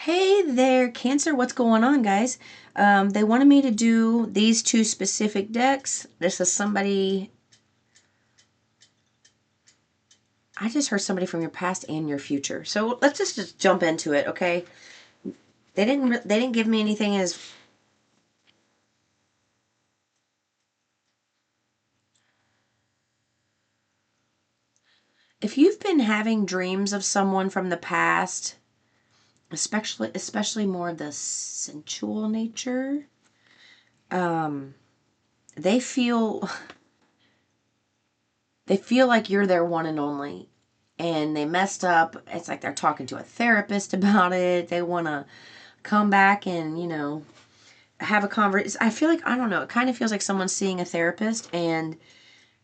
Hey there, Cancer. What's going on, guys? They wanted me to do these two specific decks. This is somebody... I just heard somebody from your past and your future. So let's just jump into it, okay? They didn't give me anything as... If you've been having dreams of someone from the past, especially more of the sensual nature, they feel they feel like you're their one and only, and they messed up. It's like they're talking to a therapist about it. They want to come back and, have a conversation. I feel like, I don't know, it kind of feels like someone's seeing a therapist, and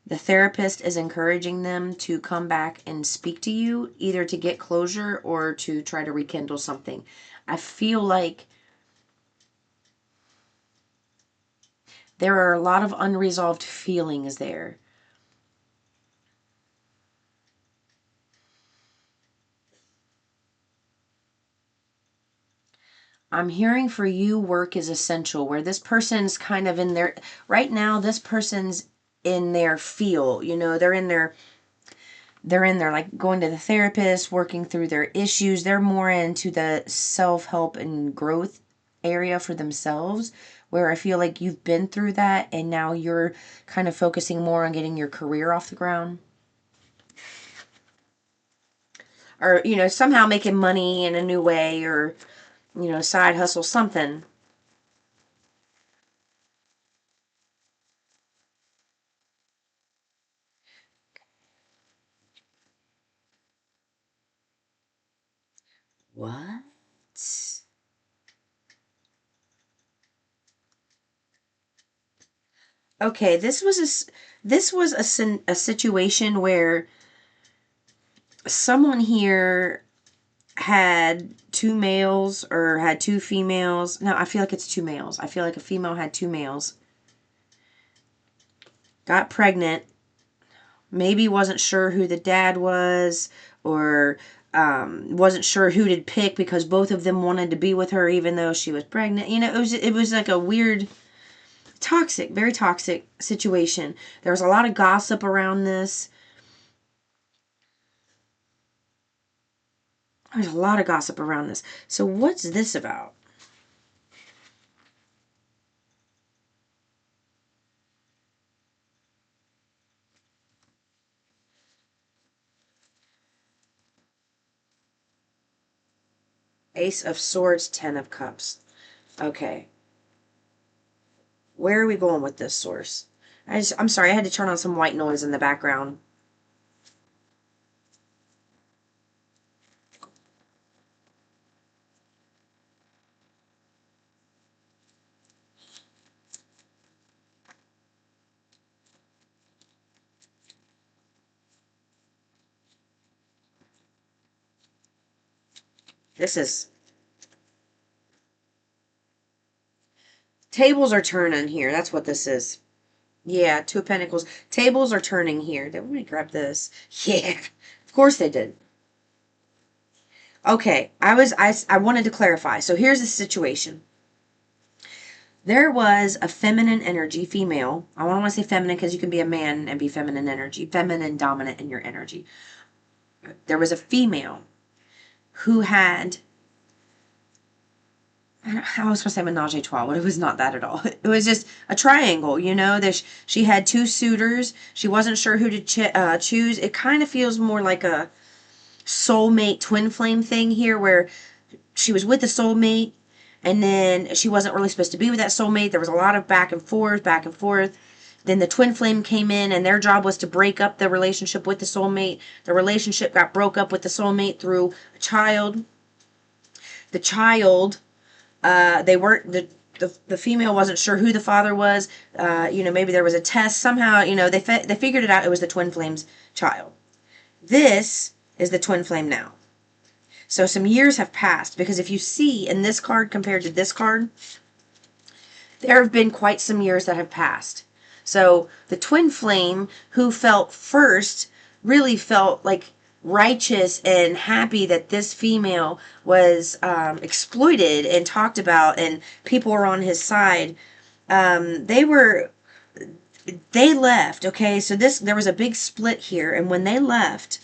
the therapist is encouraging them to come back and speak to you, either to get closure or to try to rekindle something. I feel like there are a lot of unresolved feelings there. I'm hearing for you work is essential, where this person's kind of in their, right now, this person's in their feel, they're in there like going to the therapist, working through their issues. They're more into the self-help and growth area for themselves, where I feel like you've been through that and now you're kind of focusing more on getting your career off the ground. Or, somehow making money in a new way, or, side hustle, something. What? Okay, this was a situation where someone here had two males or had two females. No, I feel like it's two males. I feel like a female had two males. Got pregnant. Maybe wasn't sure who the dad was, or wasn't sure who to pick because both of them wanted to be with her even though she was pregnant. It was like a weird, toxic, very toxic situation. There was a lot of gossip around this. There's a lot of gossip around this. So what's this about? Ace of Swords, Ten of Cups. Okay. Where are we going with this source? I'm sorry, I had to turn on some white noise in the background. This is... Tables are turning here. That's what this is. Yeah, Two of Pentacles. Tables are turning here. Let me grab this. Yeah, of course they did. Okay, I wanted to clarify. So here's the situation. There was a feminine energy, female. I don't want to say feminine because you can be a man and be feminine energy, feminine dominant in your energy. There was a female who had, I was supposed to say menage a trois, but it was not that at all. It was just a triangle, that she had two suitors. She wasn't sure who to choose. It kind of feels more like a soulmate twin flame thing here, where she was with the soulmate and then she wasn't really supposed to be with that soulmate. There was a lot of back and forth, back and forth. Then the twin flame came in and their job was to break up the relationship with the soulmate. The relationship got broke up with the soulmate through a child. The child, they weren't, the female wasn't sure who the father was. Maybe there was a test. Somehow, they figured it out. It was the twin flame's child. This is the twin flame now. So some years have passed, because if you see in this card compared to this card, there have been quite some years that have passed. So the twin flame who felt first really felt like righteous and happy that this female was exploited and talked about, and people were on his side. They left. Okay, so there was a big split here, and when they left,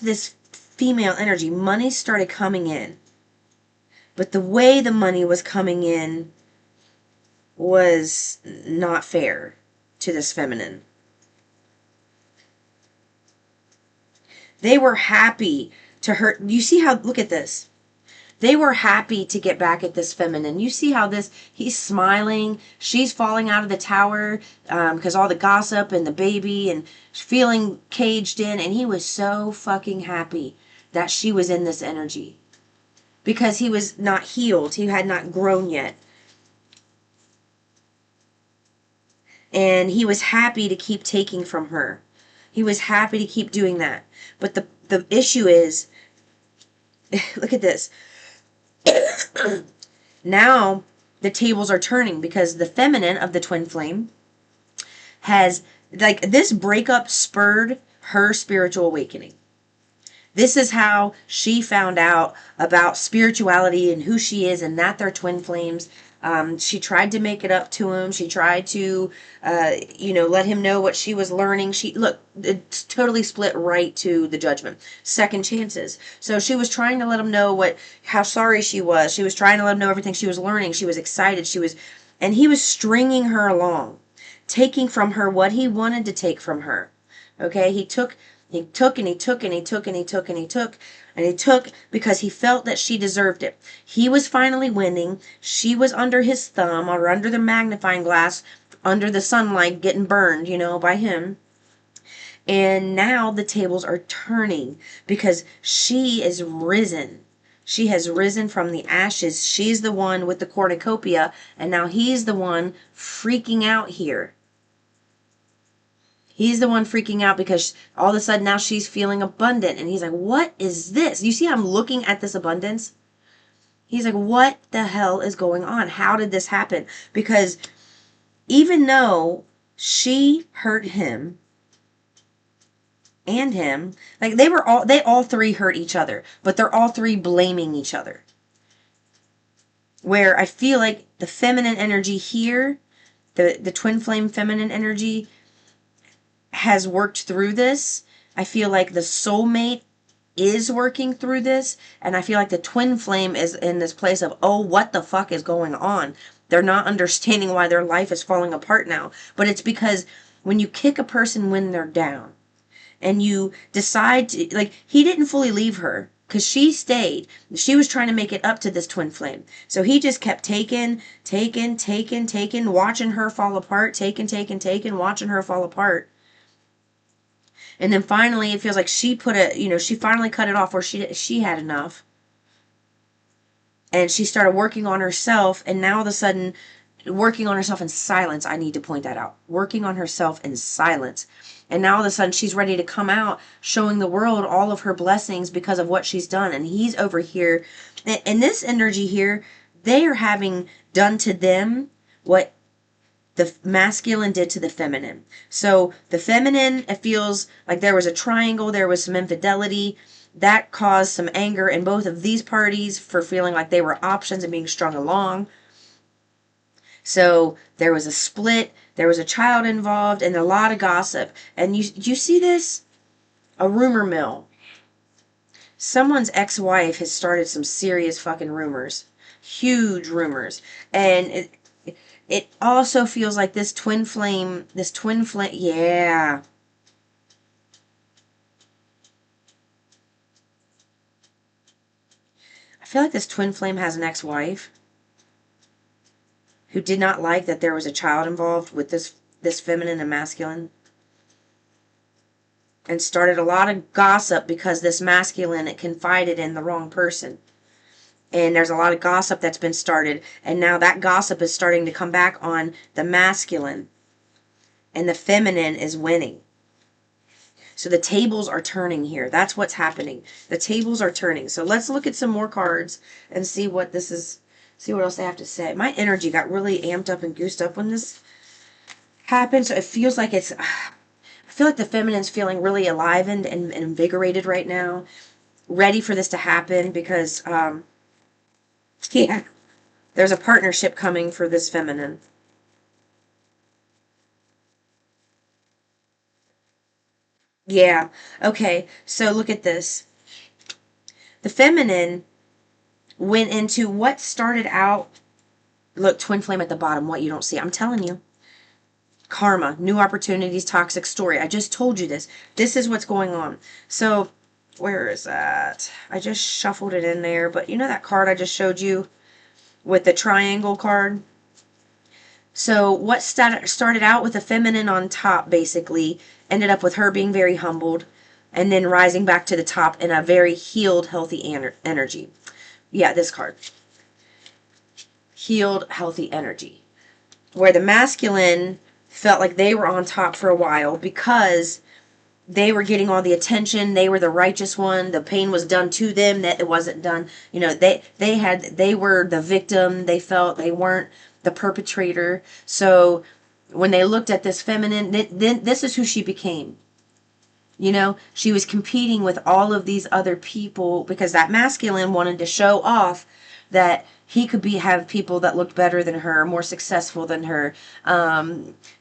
this female energy, money started coming in. But the way the money was coming in was not fair to this feminine. They were happy to hurt. You see how, look at this. They were happy to get back at this feminine. You see how he's smiling. She's falling out of the tower because all the gossip and the baby, and feeling caged in. And he was so fucking happy that she was in this energy. Because he was not healed. He had not grown yet. And he was happy to keep taking from her. He was happy to keep doing that. But the issue is, look at this. Now the tables are turning, because the feminine of the twin flame has, like, this breakup spurred her spiritual awakening. This is how she found out about spirituality and who she is, and that they're twin flames. She tried to make it up to him. She tried to, let him know what she was learning. It's totally split right to the judgment. Second chances. So she was trying to let him know how sorry she was. She was trying to let him know everything she was learning. She was excited. And he was stringing her along, taking from her what he wanted to take from her. Okay, he took and he took and he took and he took and he took and he took because he felt that she deserved it. He was finally winning. She was under his thumb, or under the magnifying glass, under the sunlight, getting burned, by him. And now the tables are turning because she is risen. She has risen from the ashes. She's the one with the cornucopia, and now he's the one freaking out here. He's the one freaking out because all of a sudden now she's feeling abundant. And he's like, what is this? You see, I'm looking at this abundance. He's like, what the hell is going on? How did this happen? Because even though she hurt him and him, like they all three hurt each other, but they're all three blaming each other. Where I feel like the feminine energy here, the twin flame feminine energy, has worked through this. I feel like the soulmate is working through this, and I feel like the twin flame is in this place of, oh, what the fuck is going on? They're not understanding why their life is falling apart now. But it's because when you kick a person when they're down, and you decide to, like, he didn't fully leave her because she stayed. She was trying to make it up to this twin flame. So he just kept taking, watching her fall apart, taking, watching her fall apart. And then finally, it feels like she she finally cut it off, where she had enough. And she started working on herself, and now all of a sudden, working on herself in silence. I need to point that out. Working on herself in silence. And now all of a sudden, she's ready to come out, showing the world all of her blessings because of what she's done. And he's over here. And this energy here, they are having done to them what the masculine did to the feminine. So the feminine, it feels like there was a triangle, there was some infidelity. That caused some anger in both of these parties for feeling like they were options and being strung along. So there was a split, there was a child involved, and a lot of gossip. And you see this? A rumor mill. Someone's ex-wife has started some serious fucking rumors. Huge rumors. And it also feels like this twin flame, yeah. I feel like this twin flame has an ex-wife who did not like that there was a child involved with this feminine and masculine. And started a lot of gossip because this masculine, it confided in the wrong person. And there's a lot of gossip that's been started. And now that gossip is starting to come back on the masculine. And the feminine is winning. So the tables are turning here. That's what's happening. The tables are turning. So let's look at some more cards and see what this is see what else I have to say. My energy got really amped up and goosed up when this happened. So it feels like it's, I feel like the feminine's feeling really alive and invigorated right now, ready for this to happen because, yeah, there's a partnership coming for this feminine. Yeah. Okay. So look at this. The feminine went into what started out. Look, twin flame at the bottom. What you don't see. I'm telling you. Karma, new opportunities, toxic story. I just told you this. This is what's going on. So, where is that? I just shuffled it in there. But you know that card I just showed you with the triangle card? So what started out with a feminine on top, basically, ended up with her being very humbled and then rising back to the top in a very healed, healthy energy. Yeah, this card. Healed, healthy energy. Where the masculine felt like they were on top for a while because they were getting all the attention. They were the righteous one. The pain was done to them that it wasn't done. You know, they were the victim. They felt they weren't the perpetrator. So when they looked at this feminine, then this is who she became. You know, she was competing with all of these other people because that masculine wanted to show off that he could have people that looked better than her, more successful than her,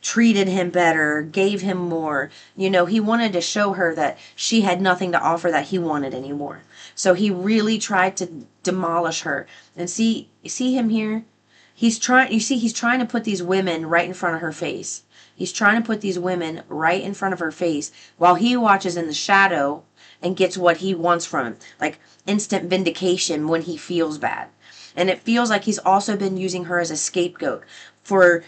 treated him better, gave him more. You know, he wanted to show her that she had nothing to offer that he wanted anymore. So he really tried to demolish her. And see him here? He's trying to put these women right in front of her face. He's trying to put these women right in front of her face while he watches in the shadow and gets what he wants from him. Like instant vindication when he feels bad. And it feels like he's also been using her as a scapegoat for,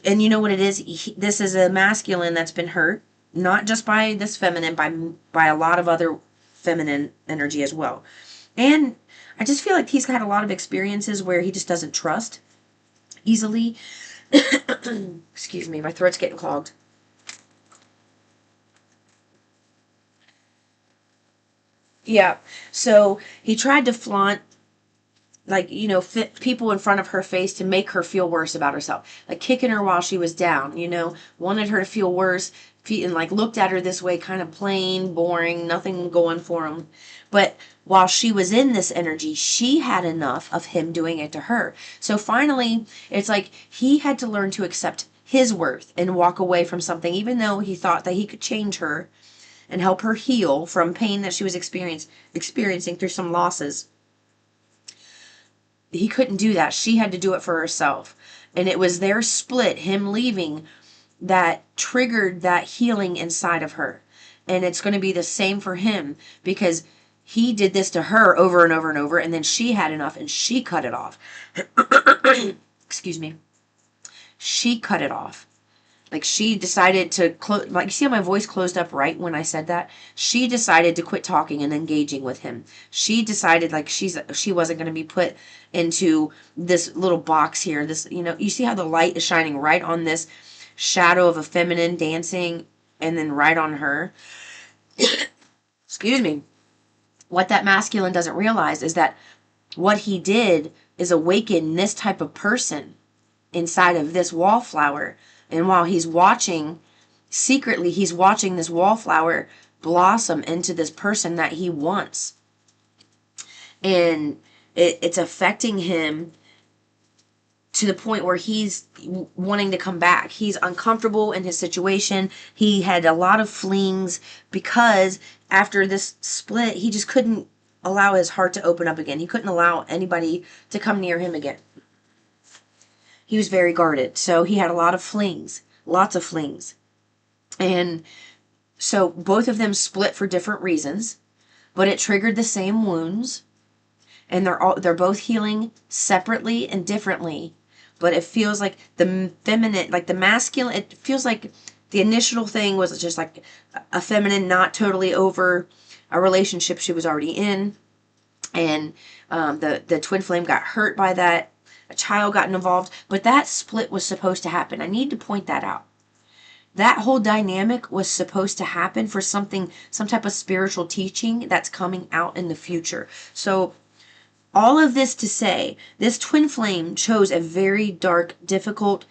and you know what it is? This is a masculine that's been hurt, not just by this feminine, by a lot of other feminine energy as well. And I just feel like he's had a lot of experiences where he just doesn't trust easily. Excuse me, my throat's getting clogged. Yeah, so he tried to flaunt, like, you know, fit people in front of her face to make her feel worse about herself. Like kicking her while she was down, you know, wanted her to feel worse, and like looked at her this way, kind of plain, boring, nothing going for him. But while she was in this energy, she had enough of him doing it to her. So finally, it's like he had to learn to accept his worth and walk away from something, even though he thought that he could change her and help her heal from pain that she was experiencing through some losses. He couldn't do that. She had to do it for herself. And it was their split, him leaving, that triggered that healing inside of her. And it's going to be the same for him because he did this to her over and over and over, and then she had enough and she cut it off. Excuse me. She cut it off. Like she decided to close, like you see how my voice closed up right when I said that? She decided to quit talking and engaging with him. She decided like she wasn't going to be put into this little box here. This, you know, you see how the light is shining right on this shadow of a feminine dancing and then right on her. Excuse me. What that masculine doesn't realize is that what he did is awaken this type of person inside of this wallflower. And while he's watching, secretly, he's watching this wallflower blossom into this person that he wants. And it's affecting him to the point where he's wanting to come back. He's uncomfortable in his situation. He had a lot of flings because after this split, he just couldn't allow his heart to open up again. He couldn't allow anybody to come near him again. He was very guarded. So he had a lot of flings, lots of flings. And so both of them split for different reasons, but it triggered the same wounds. And they're both healing separately and differently. But it feels like the feminine, like the masculine, it feels like the initial thing was just like a feminine not totally over a relationship she was already in. And the twin flame got hurt by that. A child got involved. But that split was supposed to happen. I need to point that out. That whole dynamic was supposed to happen for something, some type of spiritual teaching that's coming out in the future. So All of this to say, this twin flame chose a very dark, difficult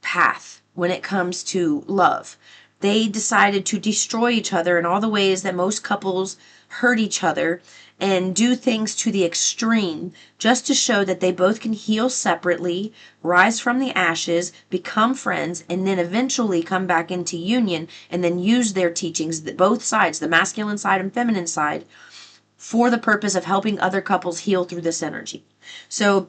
path when it comes to love. They decided to destroy each other in all the ways that most couples hurt each other and do things to the extreme just to show that they both can heal separately, rise from the ashes, become friends, and then eventually come back into union and then use their teachings, both sides, the masculine side and feminine side, for the purpose of helping other couples heal through this energy. So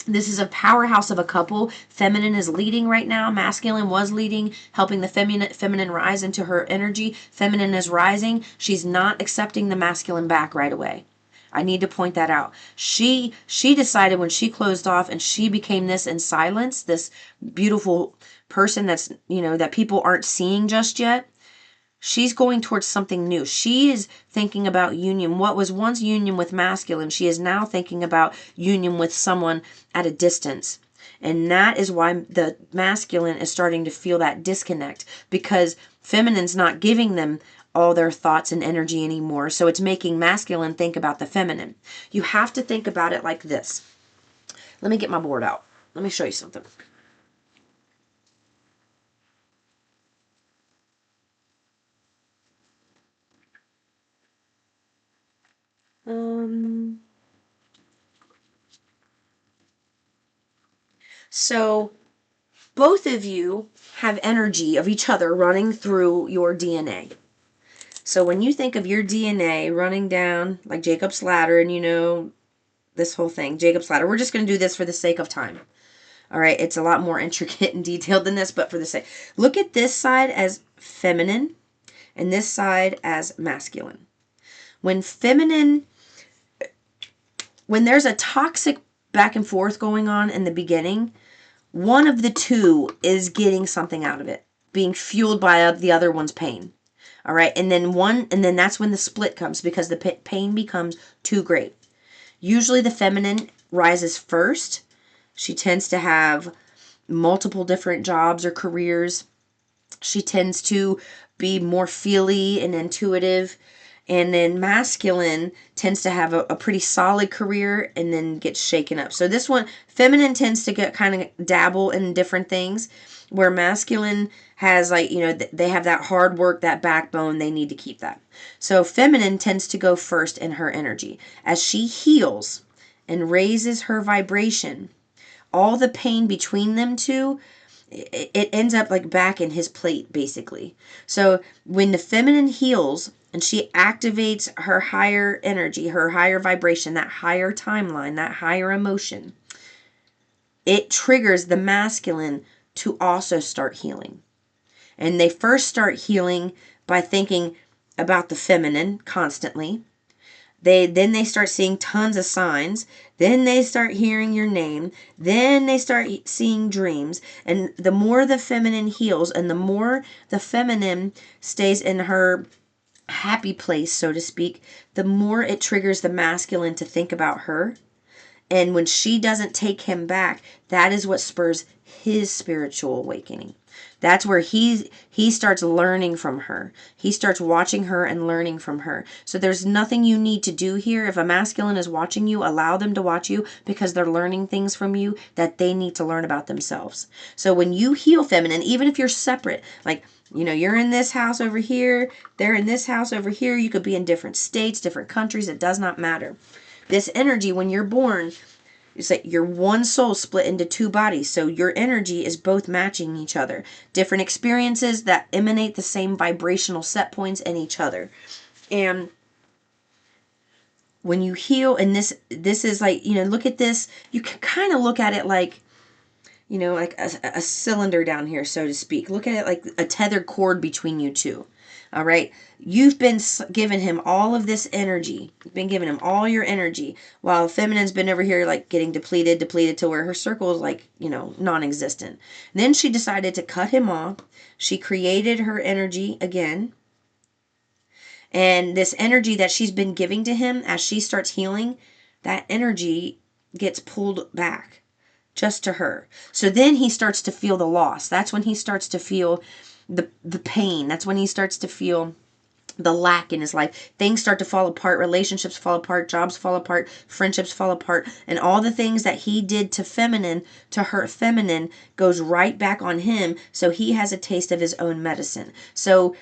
this is a powerhouse of a couple. Feminine is leading right now. Masculine was leading, helping the feminine rise into her energy. Feminine is rising. She's not accepting the masculine back right away. I need to point that out. She decided when she closed off and she became this in silence, this beautiful person that's, that people aren't seeing just yet. She's going towards something new. She is thinking about union. What was once union with masculine, she is now thinking about union with someone at a distance. And that is why the masculine is starting to feel that disconnect, because feminine's not giving them all their thoughts and energy anymore. So it's making masculine think about the feminine. You have to think about it like this. Let me get my board out. Let me show you something. So both of you have energy of each other running through your DNA. So when you think of your DNA running down like Jacob's ladder, and this whole thing, Jacob's ladder, we're just going to do this for the sake of time. All right, it's a lot more intricate and detailed than this, but for the sake. Look at this side as feminine and this side as masculine. When there's a toxic back and forth going on in the beginning, one of the two is getting something out of it, being fueled by the other one's pain. All right. And then that's when the split comes, because the pain becomes too great. Usually the feminine rises first. She tends to have multiple different jobs or careers. She tends to be more feely and intuitive. And then masculine tends to have a pretty solid career and then gets shaken up. So this one, feminine tends to get kind of dabble in different things, where masculine has they have that hard work, that backbone, they need to keep that. So feminine tends to go first in her energy. As she heals and raises her vibration, all the pain between them two, it ends up like back in his plate, basically. So when the feminine heals and she activates her higher energy, her higher vibration, that higher timeline, that higher emotion, it triggers the masculine to also start healing. And they first start healing by thinking about the feminine constantly. Then they start seeing tons of signs. Then they start hearing your name. Then they start seeing dreams. And the more the feminine heals and the more the feminine stays in her happy place, so to speak, the more it triggers the masculine to think about her. And when she doesn't take him back, that is what spurs his spiritual awakening. That's where he starts learning from her. He starts watching her and learning from her. So there's nothing you need to do here. If a masculine is watching you, allow them to watch you, because they're learning things from you that they need to learn about themselves. So when you heal feminine, even if you're separate, like, you're in this house over here, they're in this house over here, you could be in different states, different countries, it does not matter. This energy, when you're born, it's like you're one soul split into two bodies. So your energy is both matching each other. Different experiences that emanate the same vibrational set points in each other. And when you heal, and this is like, look at this. You can kind of look at it like, like a cylinder down here, so to speak. Look at it like a tethered cord between you two. All right. You've been giving him all of this energy. You've been giving him all your energy, while feminine's been over here like getting depleted to where her circle is like, non-existent. And then she decided to cut him off. She created her energy again. And this energy that she's been giving to him, as she starts healing, that energy gets pulled back just to her. So then he starts to feel the loss. That's when he starts to feel the pain. That's when he starts to feel the lack in his life. Things start to fall apart, relationships fall apart, jobs fall apart, friendships fall apart, and all the things that he did to feminine, to hurt feminine, goes right back on him, so he has a taste of his own medicine. So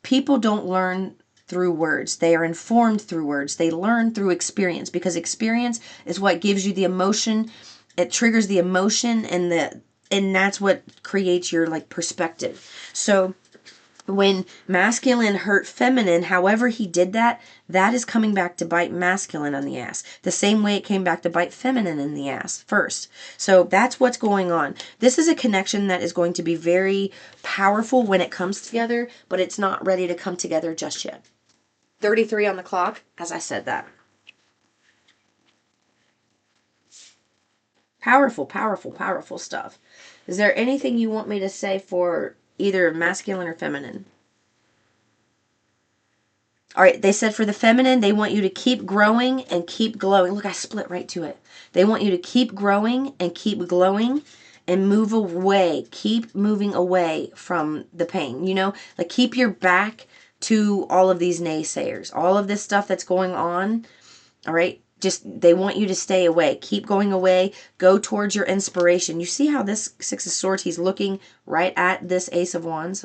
people don't learn through words. They are informed through words. They learn through experience, because experience is what gives you the emotion. It triggers the emotion, and that's what creates your like perspective. So when masculine hurt feminine, however he did that, that is coming back to bite masculine on the ass. The same way it came back to bite feminine in the ass first. So that's what's going on. This is a connection that is going to be very powerful when it comes together, but it's not ready to come together just yet. 33 on the clock, as I said that. Powerful, powerful, powerful stuff. Is there anything you want me to say for either masculine or feminine? All right, they said for the feminine, they want you to keep growing and keep glowing. Look, I split right to it. They want you to keep growing and keep glowing and move away. Keep moving away from the pain. You know, like keep your back to all of these naysayers, all of this stuff that's going on. All right. Just, they want you to stay away. Keep going away. Go towards your inspiration. You see how this Six of Swords, he's looking right at this Ace of Wands.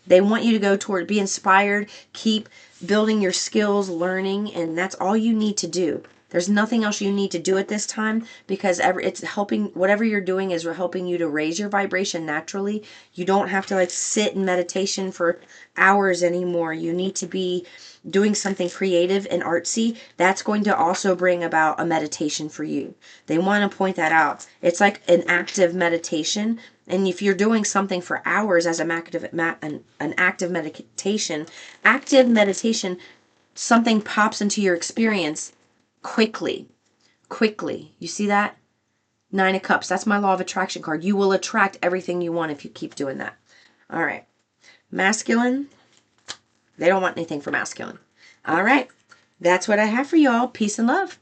They want you to go toward, be inspired, keep building your skills, learning, and that's all you need to do. There's nothing else you need to do at this time, because it's helping, whatever you're doing is helping you to raise your vibration naturally. You don't have to like sit in meditation for hours anymore. You need to be doing something creative and artsy. That's going to also bring about a meditation for you. They want to point that out. It's like an active meditation. And if you're doing something for hours as an active meditation, something pops into your experience quickly. You see that? 9 of Cups. That's my law of attraction card. You will attract everything you want if you keep doing that. All right. Masculine. They don't want anything for masculine. All right. That's what I have for y'all. Peace and love.